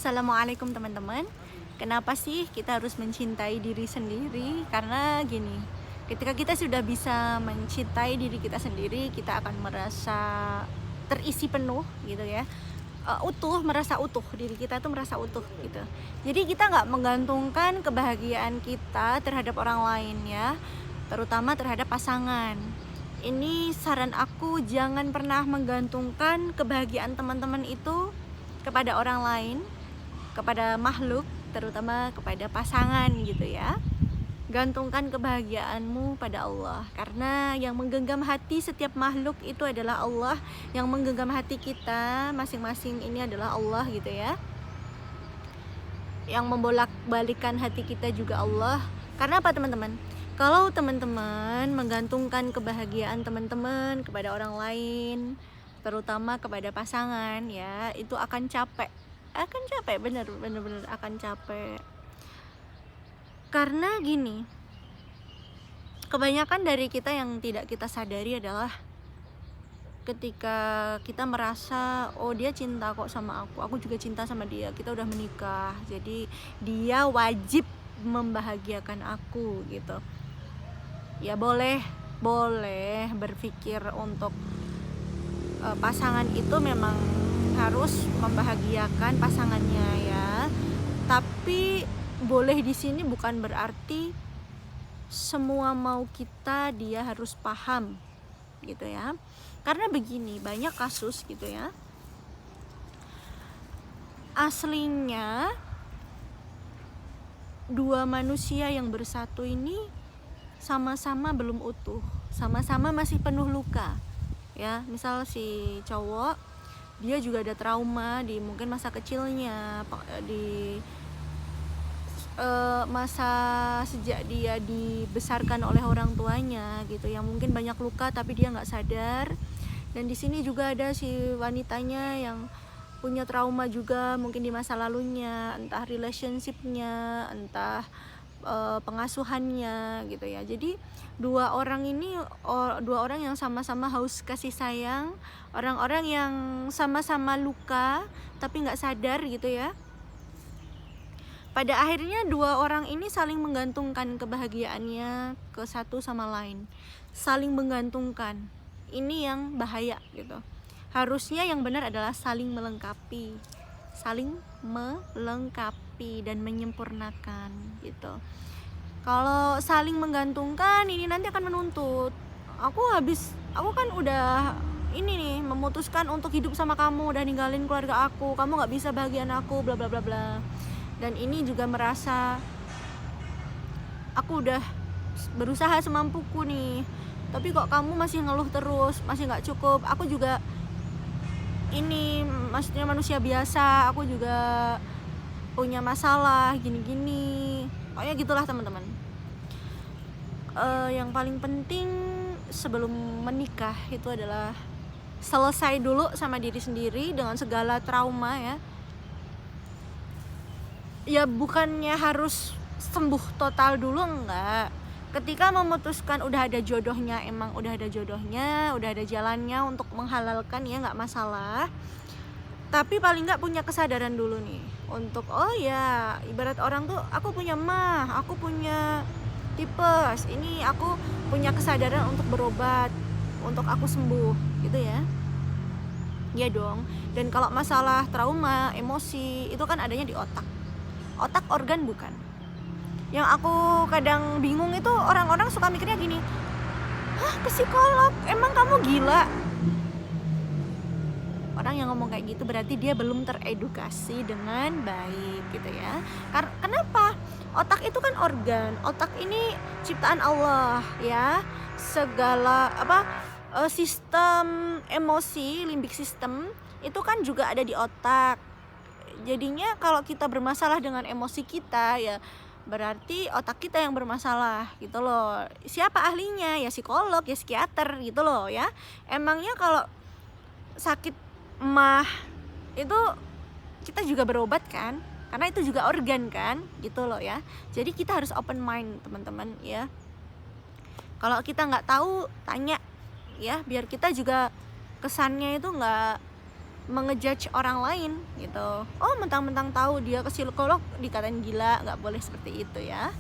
Assalamualaikum teman-teman. Kenapa sih kita harus mencintai diri sendiri? Karena gini, ketika kita sudah bisa mencintai diri kita sendiri, kita akan merasa terisi penuh gitu ya. Utuh, merasa utuh, diri kita tuh merasa utuh gitu. Jadi kita nggak menggantungkan kebahagiaan kita terhadap orang lain ya, terutama terhadap pasangan. Ini saran aku, jangan pernah menggantungkan kebahagiaan teman-teman itu kepada orang lain, kepada makhluk, terutama kepada pasangan gitu ya. Gantungkan kebahagiaanmu pada Allah, karena yang menggenggam hati setiap makhluk itu adalah Allah. Yang menggenggam hati kita masing-masing ini adalah Allah gitu ya. Yang membolak-balikan hati kita juga Allah. Karena apa teman-teman? Kalau teman-teman menggantungkan kebahagiaan teman-teman kepada orang lain, terutama kepada pasangan ya, itu akan capek, bener akan capek. Karena gini, kebanyakan dari kita yang tidak kita sadari adalah ketika kita merasa, oh dia cinta kok sama aku juga cinta sama dia, kita udah menikah, jadi dia wajib membahagiakan aku gitu. Ya boleh berpikir untuk pasangan itu memang harus membahagiakan pasangannya ya. Tapi boleh di sini bukan berarti semua mau kita dia harus paham gitu ya. Karena begini, banyak kasus gitu ya. Aslinya dua manusia yang bersatu ini sama-sama belum utuh, sama-sama masih penuh luka ya. Misal si cowok, dia juga ada trauma di mungkin masa kecilnya, di masa sejak dia dibesarkan oleh orang tuanya gitu, yang mungkin banyak luka tapi dia nggak sadar. Dan di sini juga ada si wanitanya yang punya trauma juga mungkin di masa lalunya, entah relationshipnya, entah pengasuhannya gitu ya. Jadi dua orang yang sama-sama haus kasih sayang, orang-orang yang sama-sama luka tapi nggak sadar gitu ya. Pada akhirnya dua orang ini saling menggantungkan kebahagiaannya ke satu sama lain, saling menggantungkan. Ini yang bahaya gitu. Harusnya yang benar adalah saling melengkapi dan menyempurnakan gitu. Kalau saling menggantungkan, ini nanti akan menuntut. Aku kan udah ini nih, memutuskan untuk hidup sama kamu, udah ninggalin keluarga aku, kamu nggak bisa bahagian aku, bla bla bla bla. Dan ini juga merasa aku udah berusaha semampuku nih, tapi kok kamu masih ngeluh terus, masih nggak cukup. Aku juga ini maksudnya manusia biasa, aku juga punya masalah gini-gini, pokoknya gitulah teman-teman. Yang paling penting sebelum menikah itu adalah selesai dulu sama diri sendiri dengan segala trauma ya. Ya bukannya harus sembuh total dulu, enggak. Ketika memutuskan udah ada jodohnya, emang udah ada jodohnya, udah ada jalannya untuk menghalalkan ya, nggak masalah. Tapi paling nggak punya kesadaran dulu nih untuk, oh ya ibarat orang tuh, aku punya aku punya tipes, ini aku punya kesadaran untuk berobat, untuk aku sembuh gitu ya. Ya dong. Dan kalau masalah trauma, emosi itu kan adanya di otak. Otak organ bukan. Yang aku kadang bingung itu orang-orang suka mikirnya gini, hah, ke psikolog, emang kamu gila? Orang yang ngomong kayak gitu berarti dia belum teredukasi dengan baik gitu ya. Kenapa? Otak itu kan organ, otak ini ciptaan Allah ya. Segala sistem emosi, limbik system itu kan juga ada di otak. Jadinya kalau kita bermasalah dengan emosi kita ya, berarti otak kita yang bermasalah gitu loh. Siapa ahlinya? Ya psikolog, ya psikiater gitu loh ya. Emangnya kalau sakit itu kita juga berobat kan? Karena itu juga organ kan gitu loh ya. Jadi kita harus open mind teman-teman ya. Kalau kita nggak tahu, tanya ya, biar kita juga kesannya itu nggak mengejudge orang lain gitu. Oh, mentang-mentang tahu dia ke psikolog dikatain gila, nggak boleh seperti itu ya.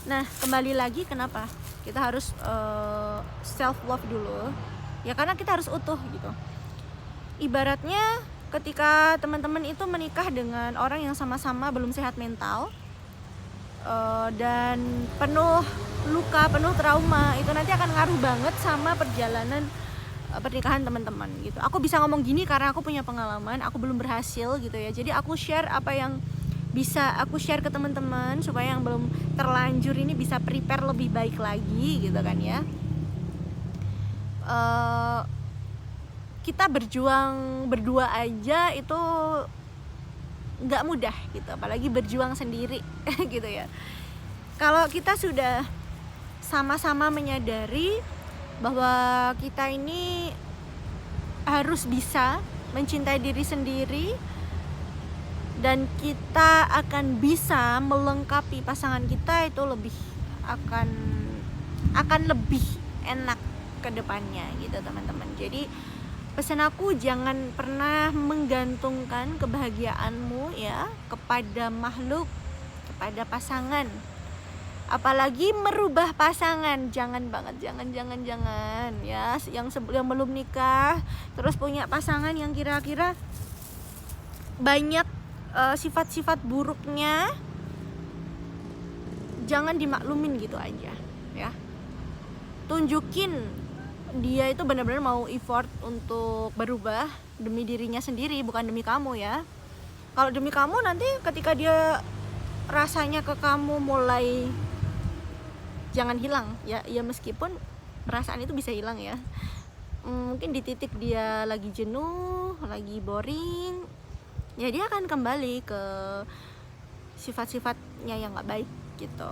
Nah, kembali lagi kenapa kita harus self love dulu ya, karena kita harus utuh gitu. Ibaratnya ketika teman-teman itu menikah dengan orang yang sama-sama belum sehat mental, dan penuh luka, penuh trauma, itu nanti akan ngaruh banget sama perjalanan pernikahan teman-teman gitu. Aku bisa ngomong gini karena aku punya pengalaman, aku belum berhasil gitu ya. Jadi aku share apa yang bisa aku share ke teman-teman supaya yang belum terlanjur ini bisa prepare lebih baik lagi gitu kan ya. Kita berjuang berdua aja itu nggak mudah gitu, apalagi berjuang sendiri gitu ya. Kalau kita sudah sama-sama menyadari bahwa kita ini harus bisa mencintai diri sendiri dan kita akan bisa melengkapi pasangan kita, itu lebih akan lebih enak ke depannya gitu teman-teman. Jadi pesan aku, jangan pernah menggantungkan kebahagiaanmu ya kepada makhluk, kepada pasangan. Apalagi merubah pasangan, jangan banget, jangan ya. Yang belum nikah terus punya pasangan yang kira-kira banyak sifat-sifat buruknya, jangan dimaklumin gitu aja ya. Tunjukin dia itu benar-benar mau effort untuk berubah demi dirinya sendiri, bukan demi kamu ya. Kalau demi kamu, nanti ketika dia rasanya ke kamu mulai, jangan hilang ya. Ya meskipun perasaan itu bisa hilang ya, mungkin di titik dia lagi jenuh, lagi boring, ya dia akan kembali ke sifat-sifatnya yang gak baik gitu.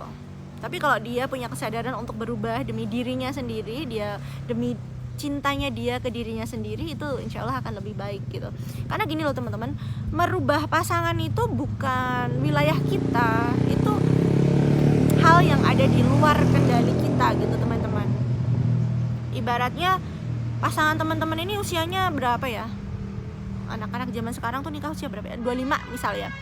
Tapi kalau dia punya kesadaran untuk berubah demi dirinya sendiri, dia demi cintanya dia ke dirinya sendiri, itu insya Allah akan lebih baik gitu. Karena gini loh teman-teman, merubah pasangan itu bukan wilayah kita, itu hal yang ada di luar kendali kita gitu teman-teman. Ibaratnya pasangan teman-teman ini usianya berapa ya? Anak-anak zaman sekarang tuh nikah usia berapa ya? 25 misalnya.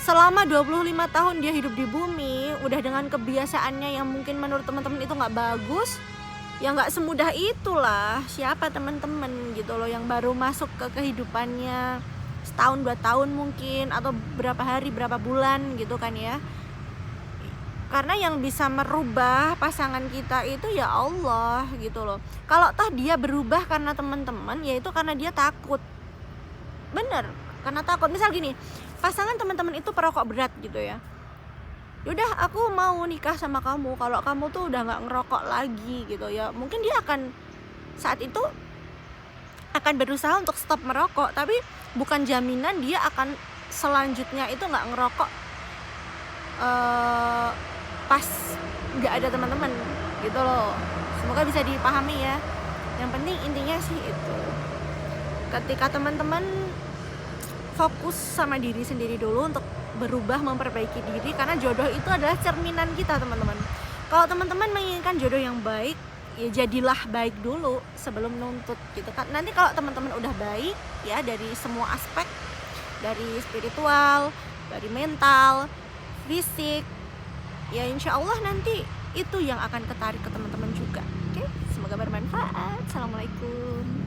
Selama 25 tahun dia hidup di bumi, udah dengan kebiasaannya yang mungkin menurut teman-teman itu gak bagus, ya gak semudah itulah. Siapa teman-teman gitu loh yang baru masuk ke kehidupannya setahun 2 tahun mungkin, atau berapa hari, berapa bulan gitu kan ya. Karena yang bisa merubah pasangan kita itu ya Allah gitu loh. Kalau toh dia berubah karena teman-teman, ya itu karena dia takut. Bener, karena takut. Misal gini, pasangan teman-teman itu perokok berat gitu ya. Yaudah, aku mau nikah sama kamu kalau kamu tuh udah nggak ngerokok lagi gitu ya. Mungkin dia akan saat itu akan berusaha untuk stop merokok, tapi bukan jaminan dia akan selanjutnya itu nggak ngerokok pas nggak ada teman-teman gitu loh. Semoga bisa dipahami ya. Yang penting intinya sih itu, ketika teman-teman fokus sama diri sendiri dulu untuk berubah, memperbaiki diri, karena jodoh itu adalah cerminan kita teman-teman. Kalau teman-teman menginginkan jodoh yang baik, ya jadilah baik dulu sebelum nuntut gitu kan. Nanti kalau teman-teman udah baik ya dari semua aspek, dari spiritual, dari mental, fisik, ya insya Allah nanti itu yang akan ketarik ke teman-teman juga. Oke, semoga bermanfaat. Assalamualaikum.